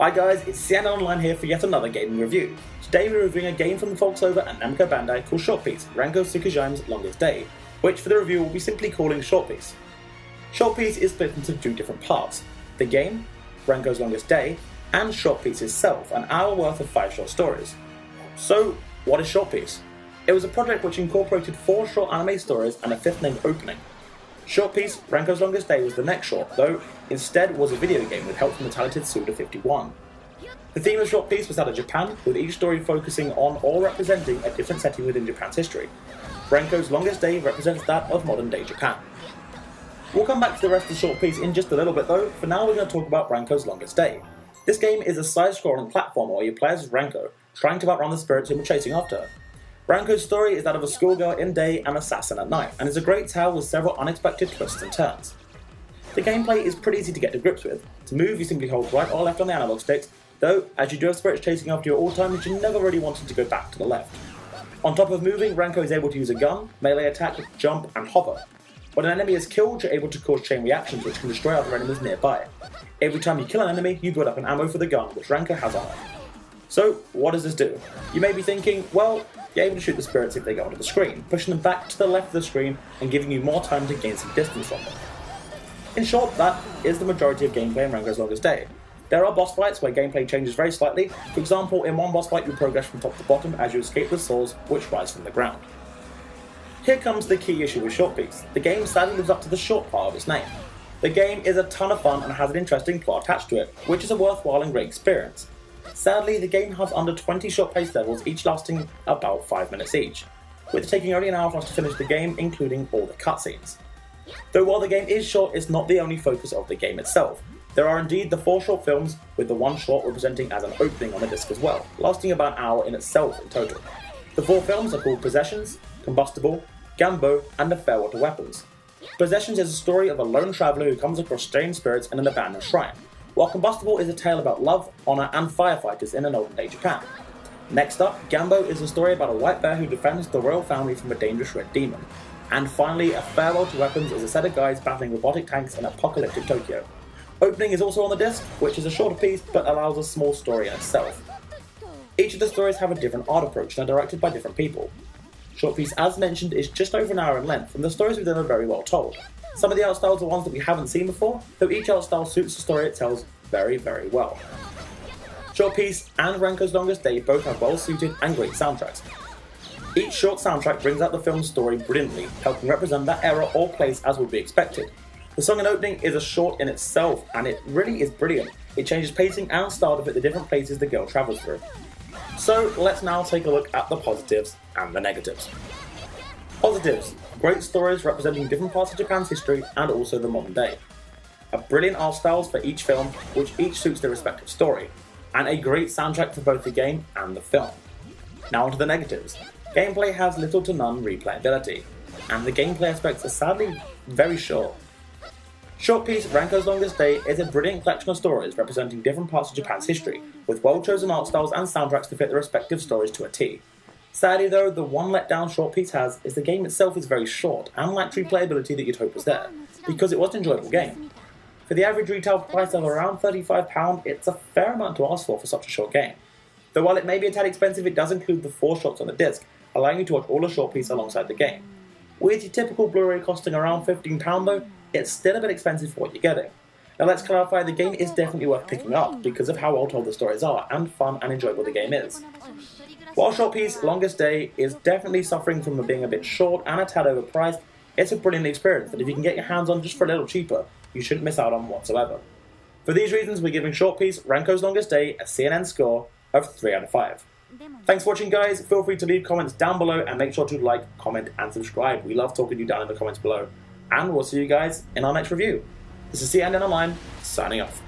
Hi guys, it's C&NOnline here for yet another gaming review. Today we're reviewing a game from the folks over at Namco Bandai called Short Piece, Ranko Tsukigime's Longest Day, which for the review we'll be simply calling Short Piece. Short Piece is split into two different parts: the game, Ranko's Longest Day, and Short Piece itself, an hour worth of 5 short stories. So, what is Short Piece? It was a project which incorporated 4 short anime stories and a 5th named opening. Short Piece, Ranko's Longest Day was the next short, though instead was a video game with help from the talented Suda51. The theme of Short Piece was that of Japan, with each story focusing on or representing a different setting within Japan's history. Ranko's Longest Day represents that of modern day Japan. We'll come back to the rest of the Short Piece in just a little bit though. For now we're going to talk about Ranko's Longest Day. This game is a side-scrolling platformer where you play as Ranko, trying to outrun the spirits who were chasing after her. Ranko's story is that of a schoolgirl in day and assassin at night, and is a great tale with several unexpected twists and turns. The gameplay is pretty easy to get to grips with. To move, you simply hold right or left on the analog sticks, though as you do have spirits chasing after you at all times, you never really wanted to go back to the left. On top of moving, Ranko is able to use a gun, melee attack, jump, and hover. When an enemy is killed, you're able to cause chain reactions which can destroy other enemies nearby. Every time you kill an enemy, you build up an ammo for the gun, which Ranko has on her. So, what does this do? You may be thinking, well, you're able to shoot the spirits if they go onto the screen, pushing them back to the left of the screen and giving you more time to gain some distance from them. In short, that is the majority of gameplay in Ranko's Longest Day. There are boss fights where gameplay changes very slightly. For example, in one boss fight you progress from top to bottom as you escape the swords which rise from the ground. Here comes the key issue with Short Piece. The game sadly lives up to the short part of its name. The game is a ton of fun and has an interesting plot attached to it, which is a worthwhile and great experience. Sadly, the game has under 20 short-paced levels, each lasting about 5 minutes each, with taking only an hour for us to finish the game, including all the cutscenes. Though while the game is short, it's not the only focus of the game itself. There are indeed the 4 short films, with the 1 short representing as an opening on the disc as well, lasting about an hour in itself in total. The 4 films are called Possessions, Combustible, Gambo, and The Farewell to Weapons. Possessions is a story of a lone traveller who comes across strange spirits in an abandoned shrine, while Combustible is a tale about love, honour, and firefighters in an olden day Japan. Next up, Gambo is a story about a white bear who defends the royal family from a dangerous red demon. And finally, A Farewell to Weapons is a set of guys battling robotic tanks in apocalyptic Tokyo. Opening is also on the disc, which is a shorter piece but allows a small story in itself. Each of the stories have a different art approach and are directed by different people. Short Piece, as mentioned, is just over an hour in length, and the stories within are very well told. Some of the art styles are ones that we haven't seen before, though each art style suits the story it tells very, very well. Short Piece and Ranko's Longest Day both have well-suited and great soundtracks. Each short soundtrack brings out the film's story brilliantly, helping represent that era or place as would be expected. The song and opening is a short in itself, and it really is brilliant. It changes pacing and style to fit the different places the girl travels through. So let's now take a look at the positives and the negatives. Positives: great stories representing different parts of Japan's history and also the modern day. A brilliant art styles for each film, which each suits their respective story, and a great soundtrack for both the game and the film. Now onto the negatives. Gameplay has little to none replayability, and the gameplay aspects are sadly very short. Short Piece, Ranko's Longest Day is a brilliant collection of stories representing different parts of Japan's history, with well-chosen art styles and soundtracks to fit the respective stories to a T. Sadly though, the one letdown Short Piece has is the game itself is very short and lacks replayability that you'd hope was there, because it was an enjoyable game. For the average retail price of around £35, it's a fair amount to ask for such a short game. Though while it may be a tad expensive, it does include the 4 shots on the disc, allowing you to watch all the Short Piece alongside the game. With your typical Blu-ray costing around £15 though, it's still a bit expensive for what you're getting. Now let's clarify, the game is definitely worth picking up because of how well told the stories are and fun and enjoyable the game is. While Short Piece Longest Day is definitely suffering from being a bit short and a tad overpriced, it's a brilliant experience that if you can get your hands on just for a little cheaper, you shouldn't miss out on whatsoever. For these reasons, we're giving Short Piece Ranko's Longest Day a C&N score of 3 out of 5. Thanks for watching guys, feel free to leave comments down below and make sure to like, comment and subscribe. We love talking to you down in the comments below. And we'll see you guys in our next review. This is C&NOnline, signing off.